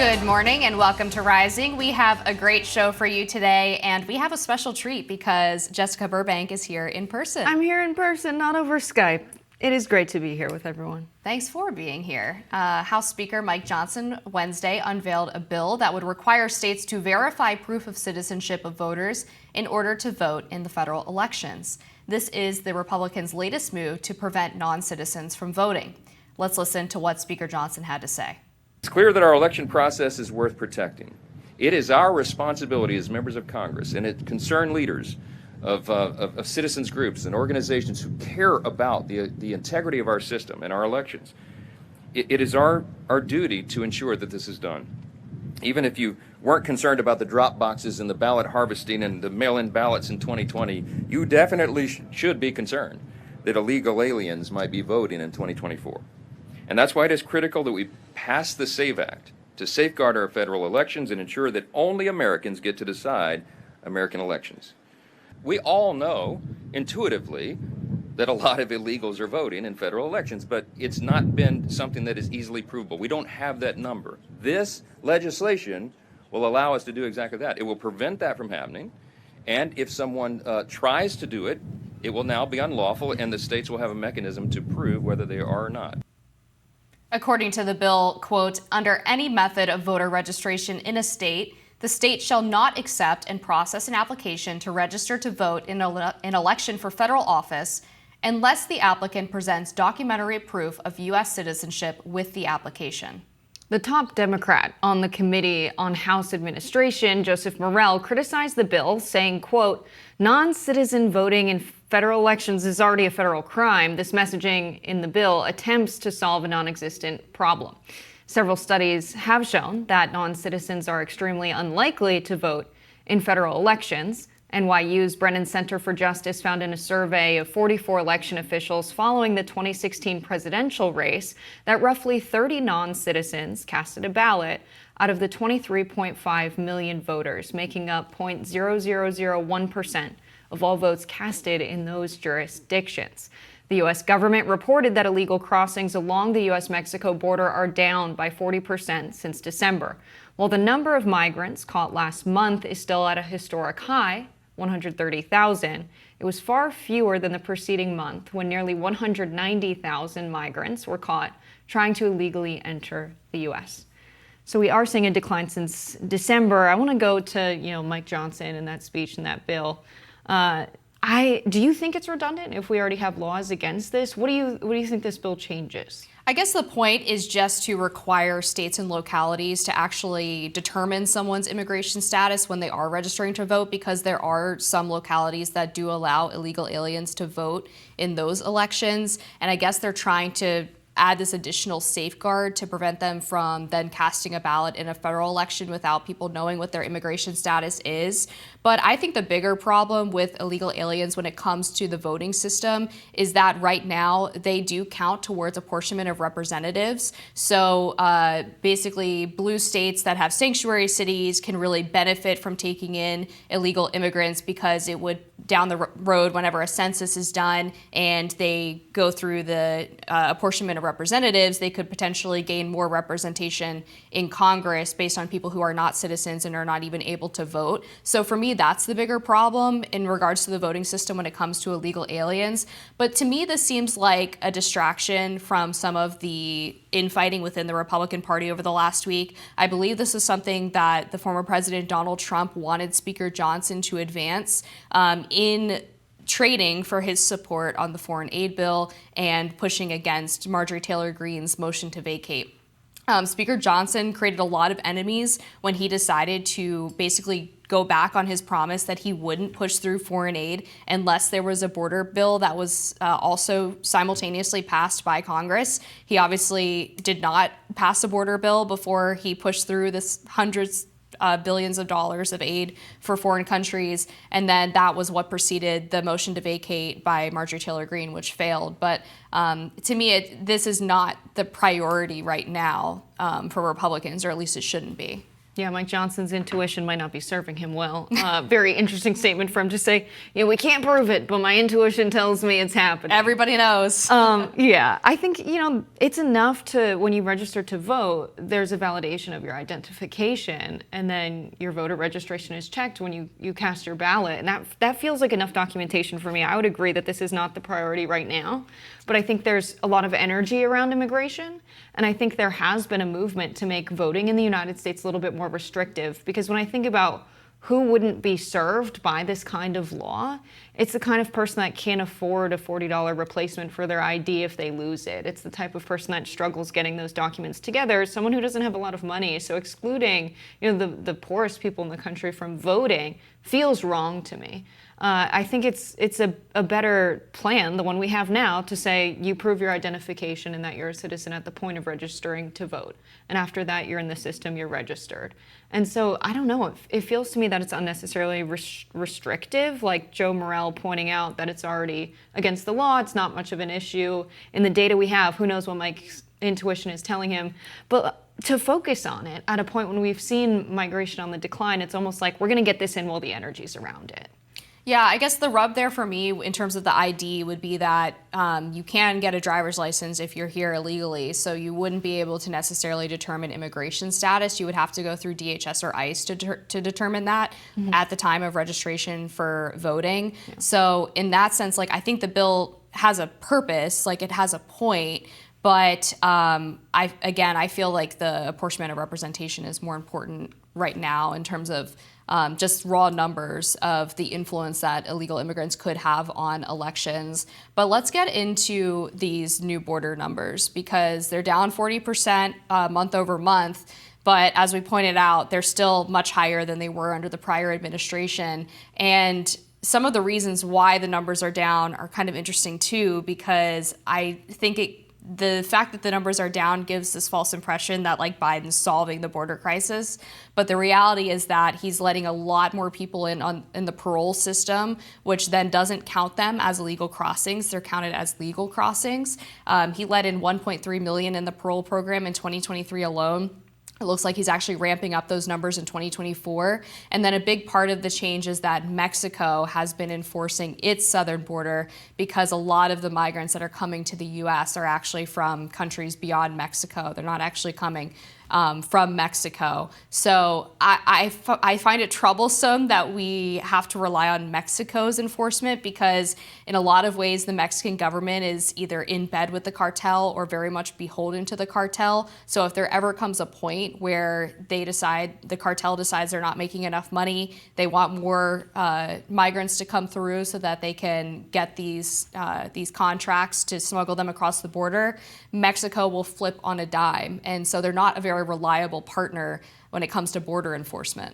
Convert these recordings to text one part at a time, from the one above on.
Good morning and welcome to Rising. We have a great show for you today, and we have a special treat because Jessica Burbank is here in person. I'm here in person, not over Skype. It is great to be here with everyone. Thanks for being here. House Speaker Mike Johnson Wednesday unveiled a bill that would require states to verify proof of citizenship of voters in order to vote in the federal elections. This is the Republicans' latest move to prevent non-citizens from voting. Let's listen to what Speaker Johnson had to say. It's clear that our election process is worth protecting. It is our responsibility as members of Congress and concerned leaders of citizens groups and organizations who care about the integrity of our system and our elections. It is our duty to ensure that this is done. Even if you weren't concerned about the drop boxes and the ballot harvesting and the mail-in ballots in 2020, you definitely should be concerned that illegal aliens might be voting in 2024. And that's why it is critical that we pass the SAVE Act to safeguard our federal elections and ensure that only Americans get to decide American elections. We all know intuitively that a lot of illegals are voting in federal elections, but it's not been something that is easily provable. We don't have that number. This legislation will allow us to do exactly that. It will prevent that from happening, and if someone tries to do it, it will now be unlawful, and the states will have a mechanism to prove whether they are or not. According to the bill, quote, under any method of voter registration in a state, the state shall not accept and process an application to register to vote in an election for federal office unless the applicant presents documentary proof of U.S. citizenship with the application. The top Democrat on the Committee on House Administration, Joseph Morell, criticized the bill, saying, quote, non-citizen voting in federal elections is already a federal crime. This messaging in the bill attempts to solve a non-existent problem. Several studies have shown that non-citizens are extremely unlikely to vote in federal elections. NYU's Brennan Center for Justice found in a survey of 44 election officials following the 2016 presidential race that roughly 30 non-citizens casted a ballot out of the 23.5 million voters, making up 0.0001% of all votes casted in those jurisdictions. The U.S. government reported that illegal crossings along the U.S.-Mexico border are down by 40% since December, while the number of migrants caught last month is still at a historic high, 130,000. It was far fewer than the preceding month, when nearly 190,000 migrants were caught trying to illegally enter the U.S. So we are seeing a decline since December. I want to go to, Mike Johnson and that speech and that bill. Do you think it's redundant if we already have laws against this? What do you think this bill changes? I guess the point is just to require states and localities to actually determine someone's immigration status when they are registering to vote, because there are some localities that do allow illegal aliens to vote in those elections. And I guess they're trying to add this additional safeguard to prevent them from then casting a ballot in a federal election without people knowing what their immigration status is. But I think the bigger problem with illegal aliens when it comes to the voting system is that right now they do count towards apportionment of representatives. So basically blue states that have sanctuary cities can really benefit from taking in illegal immigrants, because it would down the road, whenever a census is done and they go through the apportionment of representatives, they could potentially gain more representation in Congress based on people who are not citizens and are not even able to vote. So for me, that's the bigger problem in regards to the voting system when it comes to illegal aliens. But to me, this seems like a distraction from some of the infighting within the Republican Party over the last week. I believe this is something that the former President Donald Trump wanted Speaker Johnson to advance in trading for his support on the foreign aid bill and pushing against Marjorie Taylor Greene's motion to vacate. Speaker Johnson created a lot of enemies when he decided to basically go back on his promise that he wouldn't push through foreign aid unless there was a border bill that was also simultaneously passed by Congress. He obviously did not pass a border bill before he pushed through this hundreds billions of dollars of aid for foreign countries, and then that was what preceded the motion to vacate by Marjorie Taylor Greene, which failed. But to me, this is not the priority right now for Republicans, or at least it shouldn't be. Yeah, Mike Johnson's intuition might not be serving him well. Very interesting statement for him to say, we can't prove it, but my intuition tells me it's happening. Everybody knows. Yeah, I think, it's enough to, when you register to vote, there's a validation of your identification, and then your voter registration is checked when you cast your ballot. And that feels like enough documentation for me. I would agree that this is not the priority right now, but I think there's a lot of energy around immigration, and I think there has been a movement to make voting in the United States a little bit more restrictive, because when I think about who wouldn't be served by this kind of law, it's the kind of person that can't afford a $40 replacement for their ID if they lose it. It's the type of person that struggles getting those documents together, someone who doesn't have a lot of money. So excluding the poorest people in the country from voting feels wrong to me. I think it's a better plan, the one we have now, to say you prove your identification and that you're a citizen at the point of registering to vote. And after that, you're in the system, you're registered. And so, I don't know, it feels to me that it's unnecessarily restrictive, like Joe Morrell pointing out that it's already against the law, it's not much of an issue. In the data we have, who knows what Mike's intuition is telling him. But to focus on it at a point when we've seen migration on the decline, it's almost like we're going to get this in while the energy's around it. Yeah, I guess the rub there for me in terms of the ID would be that you can get a driver's license if you're here illegally, so you wouldn't be able to necessarily determine immigration status. You would have to go through DHS or ICE to determine that at the time of registration for voting. Yeah. So in that sense, I think the bill has a purpose, it has a point, but I feel like the apportionment of representation is more important right now in terms of just raw numbers of the influence that illegal immigrants could have on elections. But let's get into these new border numbers, because they're down 40% month over month. But as we pointed out, they're still much higher than they were under the prior administration. And some of the reasons why the numbers are down are kind of interesting too, because I think the fact that the numbers are down gives this false impression that Biden's solving the border crisis. But the reality is that he's letting a lot more people in the parole system, which then doesn't count them as illegal crossings. They're counted as legal crossings. He let in 1.3 million in the parole program in 2023 alone. It looks like he's actually ramping up those numbers in 2024. And then a big part of the change is that Mexico has been enforcing its southern border, because a lot of the migrants that are coming to the U.S. are actually from countries beyond Mexico. They're not actually coming from Mexico. So I find it troublesome that we have to rely on Mexico's enforcement, because in a lot of ways the Mexican government is either in bed with the cartel or very much beholden to the cartel. So if there ever comes a point where the cartel decides they're not making enough money, they want more migrants to come through so that they can get these contracts to smuggle them across the border, Mexico will flip on a dime. And so they're not a very reliable partner when it comes to border enforcement.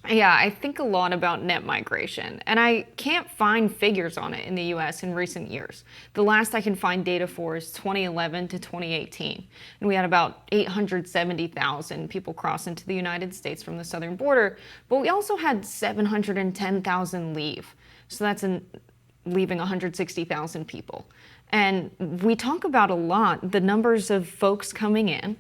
Yeah, I think a lot about net migration, and I can't find figures on it in the U.S. in recent years. The last I can find data for is 2011 to 2018, and we had about 870,000 people cross into the United States from the southern border, but we also had 710,000 leave. So that's leaving 160,000 people. And we talk about a lot the numbers of folks coming in,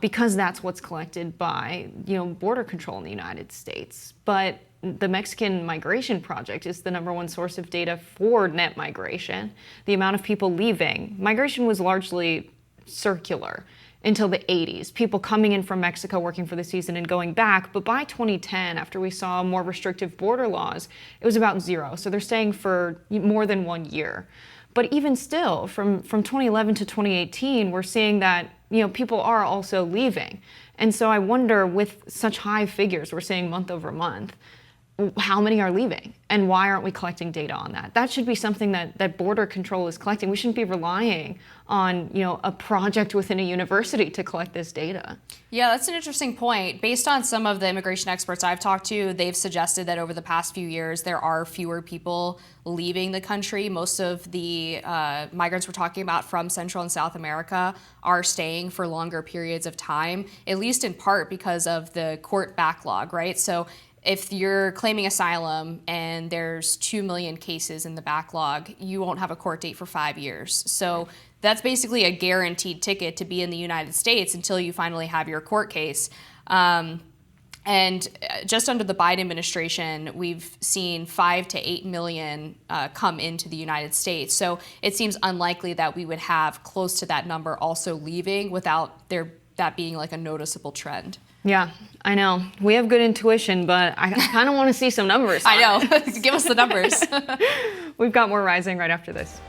because that's what's collected by border control in the United States. But the Mexican Migration Project is the #1 source of data for net migration. The amount of people leaving. Migration was largely circular until the 80s. People coming in from Mexico working for the season and going back. But by 2010, after we saw more restrictive border laws, it was about 0. So they're staying for more than 1 year. But even still, from 2011 to 2018, we're seeing that people are also leaving. And so I wonder, with such high figures we're seeing month over month, how many are leaving? And why aren't we collecting data on that? That should be something that border control is collecting. We shouldn't be relying on a project within a university to collect this data. Yeah, that's an interesting point. Based on some of the immigration experts I've talked to, they've suggested that over the past few years, there are fewer people leaving the country. Most of the migrants we're talking about from Central and South America are staying for longer periods of time, at least in part because of the court backlog, right? So if you're claiming asylum and there's 2 million cases in the backlog, you won't have a court date for 5 years. So that's basically a guaranteed ticket to be in the United States until you finally have your court case. And just under the Biden administration, we've seen 5 to 8 million come into the United States. So it seems unlikely that we would have close to that number also leaving without that being like a noticeable trend. Yeah, I know. We have good intuition, but I kind of want to see some numbers. I know. Give us the numbers. We've got more Rising right after this.